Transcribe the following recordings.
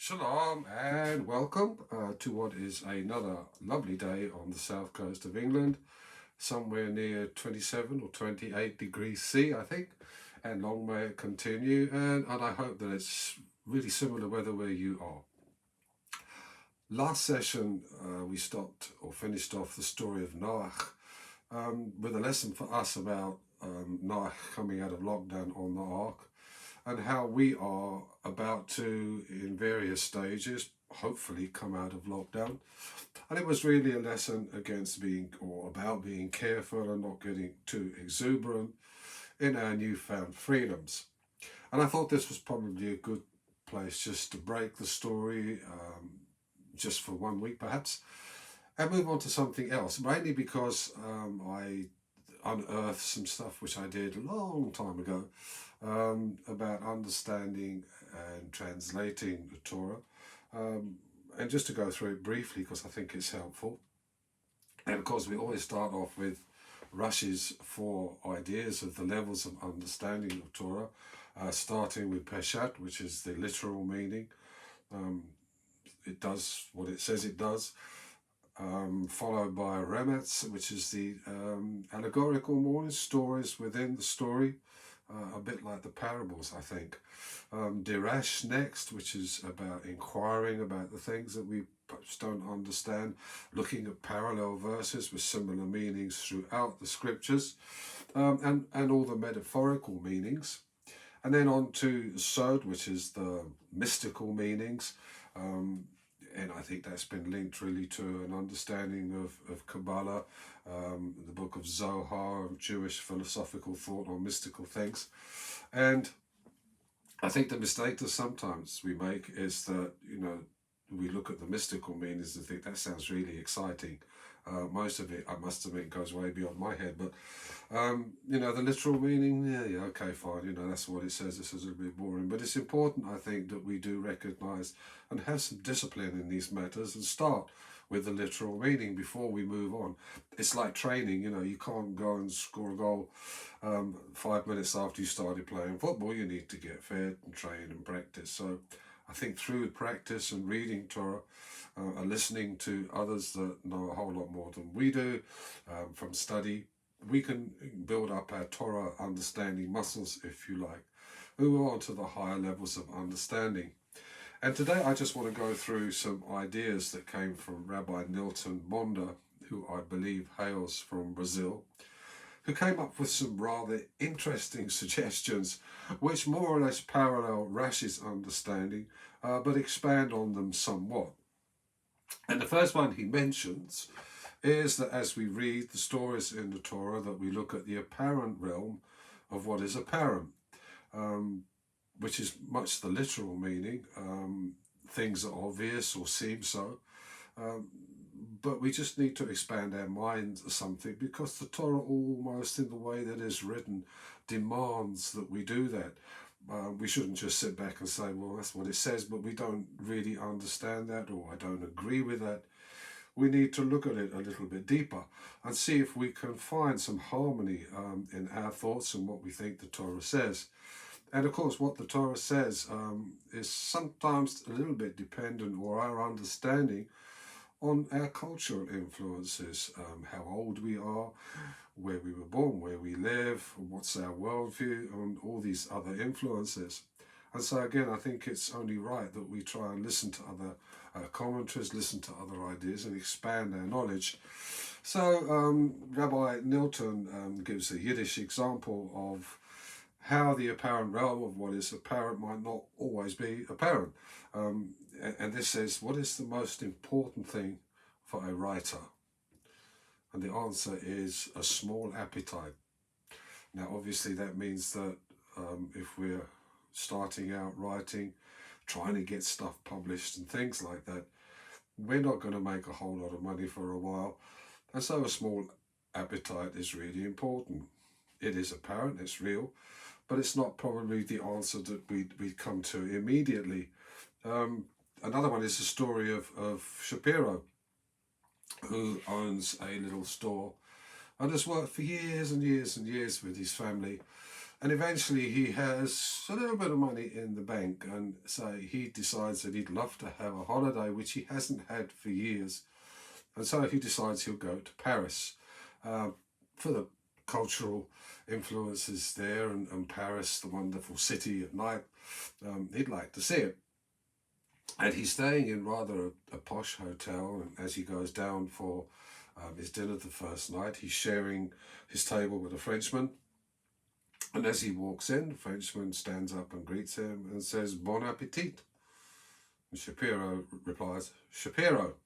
Shalom and welcome to what is another lovely day on the south coast of England, somewhere near 27 or 28 degrees C, I think, and long may it continue. And I hope that it's really similar weather where you are. Last session, we stopped or finished off the story of Noah with a lesson for us about Noah coming out of lockdown on the ark, and how we are about to, in various stages, hopefully come out of lockdown. And it was really a lesson against being, or about being careful and not getting too exuberant in our newfound freedoms. And I thought this was probably a good place just to break the story, just for 1 week perhaps, and move on to something else, mainly because I unearthed some stuff which I did a long time ago about understanding and translating the Torah. And just to go through it briefly, because I think it's helpful. And of course, we always start off with Rashi's 4 ideas of the levels of understanding of Torah, starting with Peshat, which is the literal meaning. It does what it says it does. Followed by Remetz, which is the allegorical more stories within the story, a bit like the parables, I think. Dirash next, which is about inquiring about the things that we perhaps don't understand, looking at parallel verses with similar meanings throughout the scriptures, and all the metaphorical meanings. And then on to Sod, which is the mystical meanings. And I think that's been linked really to an understanding of Kabbalah, the book of Zohar, of Jewish philosophical thought on mystical things. And I think the mistake that sometimes we make is that, we look at the mystical meanings and think that sounds really exciting. Most of it, I must admit, goes way beyond my head. But, the literal meaning, yeah, okay, fine. That's what it says. This is a bit boring. But it's important, I think, that we do recognize and have some discipline in these matters and start with the literal meaning before we move on. It's like training. You can't go and score a goal 5 minutes after you started playing football. You need to get fit and train and practice. So I think through practice and reading Torah, and listening to others that know a whole lot more than we do, from study, we can build up our Torah understanding muscles, if you like, move on to the higher levels of understanding. And today I just want to go through some ideas that came from Rabbi Nilton Bonda, who I believe hails from Brazil, who came up with some rather interesting suggestions which more or less parallel Rashi's understanding, but expand on them somewhat. And the first one he mentions is that as we read the stories in the Torah, that we look at the apparent realm of what is apparent, which is much the literal meaning. Things are obvious or seem so. But we just need to expand our minds or something, because the Torah, almost in the way that is written, demands that we do that. We shouldn't just sit back and say, well, that's what it says, but we don't really understand that, or I don't agree with that. We need to look at it a little bit deeper and see if we can find some harmony in our thoughts and what we think the Torah says. And of course, what the Torah says is sometimes a little bit dependent, or our understanding, on our cultural influences, how old we are, where we were born, where we live, what's our worldview, and all these other influences. And so again, I think it's only right that we try and listen to other commentaries, listen to other ideas, and expand our knowledge. So Rabbi Nilton gives a Yiddish example of how the apparent realm of what is apparent might not always be apparent. And this says, what is the most important thing for a writer? And the answer is a small appetite. Now, obviously, that means that if we're starting out writing, trying to get stuff published and things like that, we're not going to make a whole lot of money for a while. And so a small appetite is really important. It is apparent, it's real, but it's not probably the answer that we come to immediately. Another one is the story of Shapiro, who owns a little store and has worked for years and years and years with his family And eventually he has a little bit of money in the bank, and so he decides that he'd love to have a holiday, which he hasn't had for years. And so he decides he'll go to Paris for the cultural influences there, and Paris, the wonderful city at night. He'd like to see it. And he's staying in rather a posh hotel, and as he goes down for his dinner the first night, he's sharing his table with a Frenchman. And as he walks in, the Frenchman stands up and greets him and says, "Bon appetit." And Shapiro replies, "Shapiro."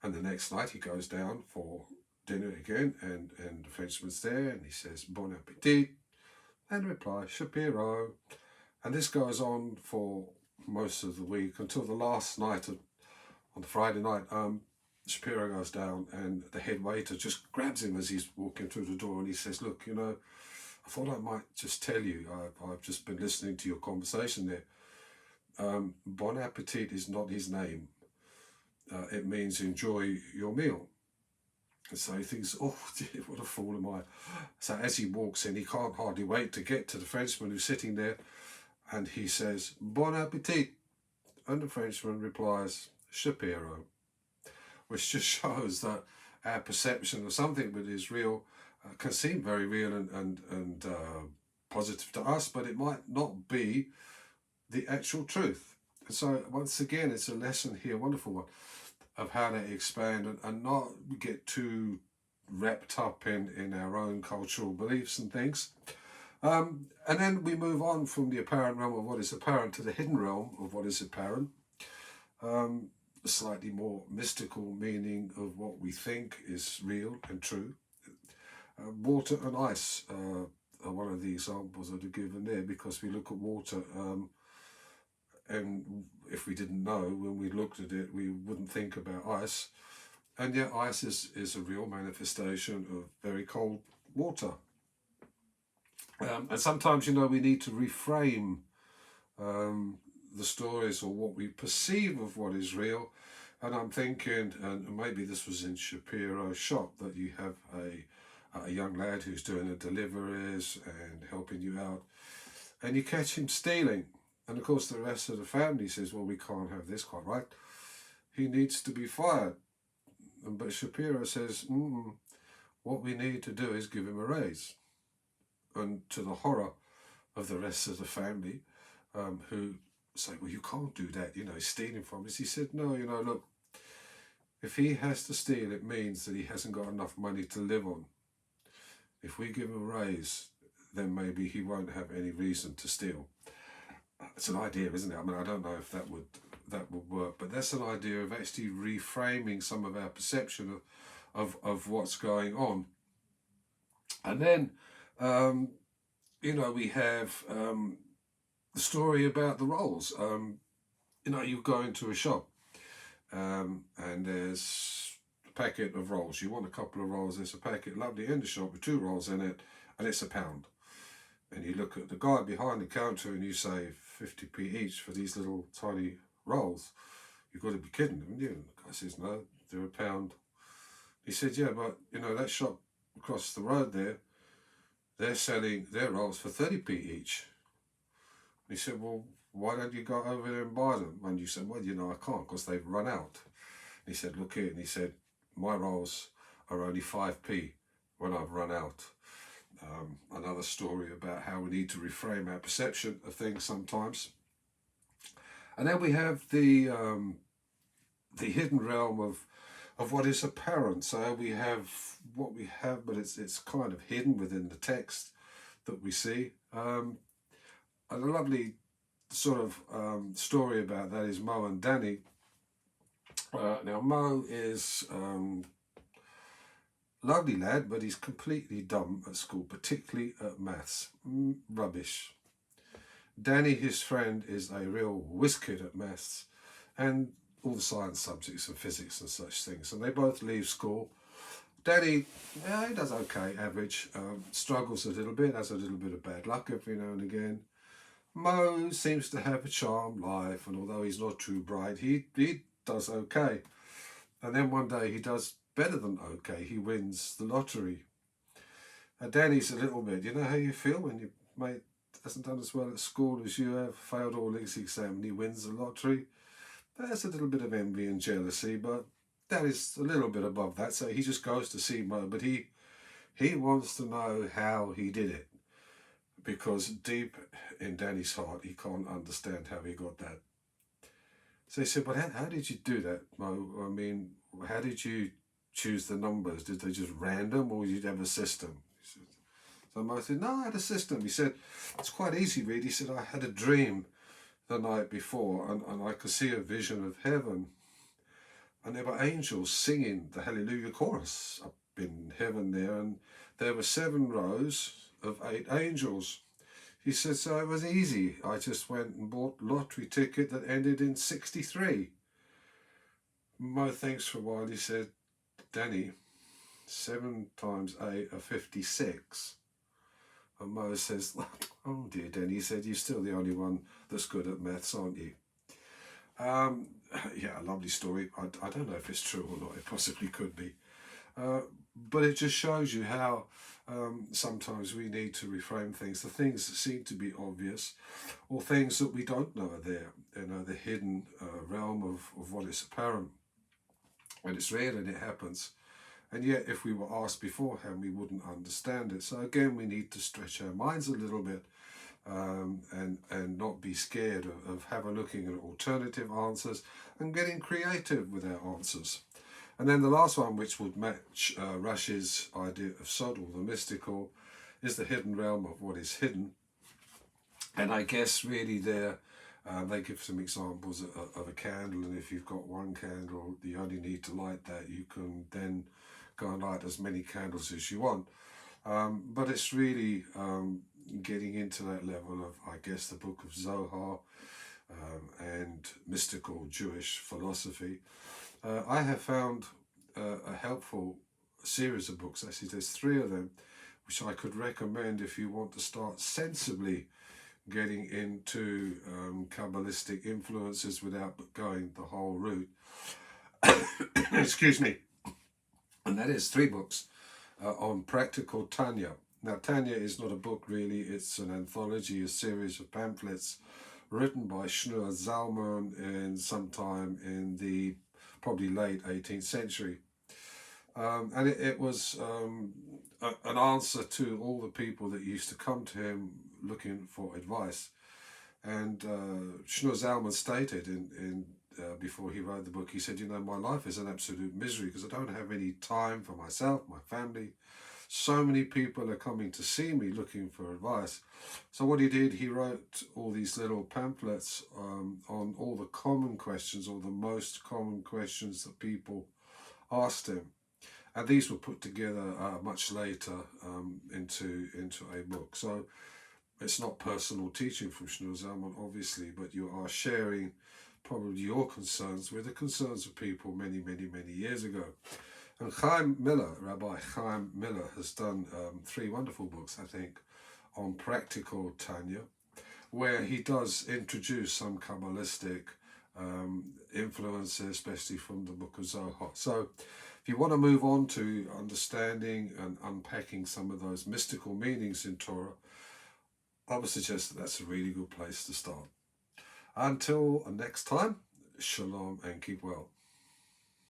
And the next night he goes down for dinner again, and the Frenchman's there, and he says, "Bon appetit," and replies, "Shapiro." And this goes on for most of the week until the last night on the Friday night. Shapiro goes down, and the head waiter just grabs him as he's walking through the door, and he says, "Look, I thought I might just tell you, I've just been listening to your conversation there. Bon appetit is not his name. It means enjoy your meal." And so he thinks, "Oh, dear, what a fool am I." So as he walks in, he can't hardly wait to get to the Frenchman who's sitting there, and he says, "Bon appetit." And the Frenchman replies, "Shapiro," which just shows that our perception of something that is real can seem very real and positive to us, but it might not be the actual truth. And so once again, it's a lesson here, a wonderful one, of how to expand and not get too wrapped up in our own cultural beliefs and things. And then we move on from the apparent realm of what is apparent to the hidden realm of what is apparent. A slightly more mystical meaning of what we think is real and true. Water and ice are one of the examples that are given there, because we look at water and if we didn't know, when we looked at it, we wouldn't think about ice. And yet ice is a real manifestation of very cold water. And sometimes, we need to reframe the stories or what we perceive of what is real. And I'm thinking, and maybe this was in Shapiro's shop, that you have a young lad who's doing the deliveries and helping you out, and you catch him stealing. And of course the rest of the family says, "Well, we can't have this, quite right. He needs to be fired." But Shapiro says, "What we need to do is give him a raise." And to the horror of the rest of the family, who say, "Well, you can't do that, he's stealing from us." He said, "No, look, if he has to steal, it means that he hasn't got enough money to live on. If we give him a raise, then maybe he won't have any reason to steal." It's an idea, isn't it? I mean, I don't know if that would work, but that's an idea of actually reframing some of our perception of what's going on. And then, we have the story about the rolls. You go into a shop, and there's a packet of rolls. You want a couple of rolls, there's a packet, lovely, in the shop with 2 rolls in it, and it's £1. And you look at the guy behind the counter and you say 50p each for these little tiny rolls. You've got to be kidding, haven't you? And the guy says, "No, they're £1. He said, "Yeah, but that shop across the road there, they're selling their rolls for 30p each." And he said, "Well, why don't you go over there and buy them?" And you said, "Well, I can't because they've run out." And he said, "Look here," and he said, "My rolls are only 5p when I've run out." Another story about how we need to reframe our perception of things sometimes. And then we have the hidden realm of what is apparent. So we have what we have, but it's kind of hidden within the text that we see. And a lovely sort of story about that is Mo and Danny. Now Mo is lovely lad, but he's completely dumb at school, particularly at maths. Rubbish. Danny, his friend, is a real whiz kid at maths and all the science subjects and physics and such things. And they both leave school. Danny, he does okay, average. Struggles a little bit, has a little bit of bad luck every now and again. Mo seems to have a charmed life, and although he's not too bright, he does okay. And then one day he does better than okay. He wins the lottery. Danny's a little bit, you know how you feel when your mate hasn't done as well at school as you have, failed all his exam and he wins the lottery? There's a little bit of envy and jealousy, but Danny's a little bit above that, so he just goes to see Mo, but he wants to know how he did it, because deep in Danny's heart, he can't understand how he got that. So he said, but how did you do that, Mo? I mean, how did you choose the numbers? Did they just random or did you have a system? He said, so Mo said, no, I had a system. He said, it's quite easy, really. He said, I had a dream the night before and I could see a vision of heaven. And there were angels singing the Hallelujah chorus up in heaven there. And there were 7 rows of 8 angels. He said, so it was easy. I just went and bought a lottery ticket that ended in 63. Mo thinks for a while. He said, Danny, 7 times 8 are 56. And Mo says, oh dear, Danny. He said, you're still the only one that's good at maths, aren't you? Yeah, a lovely story. I don't know if it's true or not. It possibly could be. But it just shows you how sometimes we need to reframe things. The things that seem to be obvious, or things that we don't know are there, the hidden realm of what is apparent. And it's real and it happens. And yet, if we were asked beforehand, we wouldn't understand it. So again, we need to stretch our minds a little bit and not be scared of looking at alternative answers and getting creative with our answers. And then the last one, which would match Rush's idea of Sodal, the mystical, is the hidden realm of what is hidden. And I guess really there, they give some examples of a candle, and if you've got one candle, you only need to light that. You can then go and light as many candles as you want. But it's really getting into that level of, I guess, the book of Zohar and mystical Jewish philosophy. I have found a helpful series of books. Actually, there's 3 of them, which I could recommend if you want to start sensibly getting into Kabbalistic influences without going the whole route. Excuse me. And that is 3 books on practical Tanya. Now, Tanya is not a book really, it's an anthology, a series of pamphlets written by Shlomo Zalman in sometime in the probably late 18th century. And it was an answer to all the people that used to come to him looking for advice. And Shlomo Zalman stated before he wrote the book, he said, my life is an absolute misery because I don't have any time for myself, my family. So many people are coming to see me looking for advice. So what he did, he wrote all these little pamphlets on all the common questions, or the most common questions that people asked him. And these were put together much later into a book. So it's not personal teaching from Shlomo Zalman, obviously, but you are sharing probably your concerns with the concerns of people many, many, many years ago. And Rabbi Chaim Miller, has done 3 wonderful books, I think, on practical Tanya, where he does introduce some Kabbalistic influences, especially from the book of Zohar. So if you want to move on to understanding and unpacking some of those mystical meanings in Torah, I would suggest that that's a really good place to start. Until next time, shalom and keep well.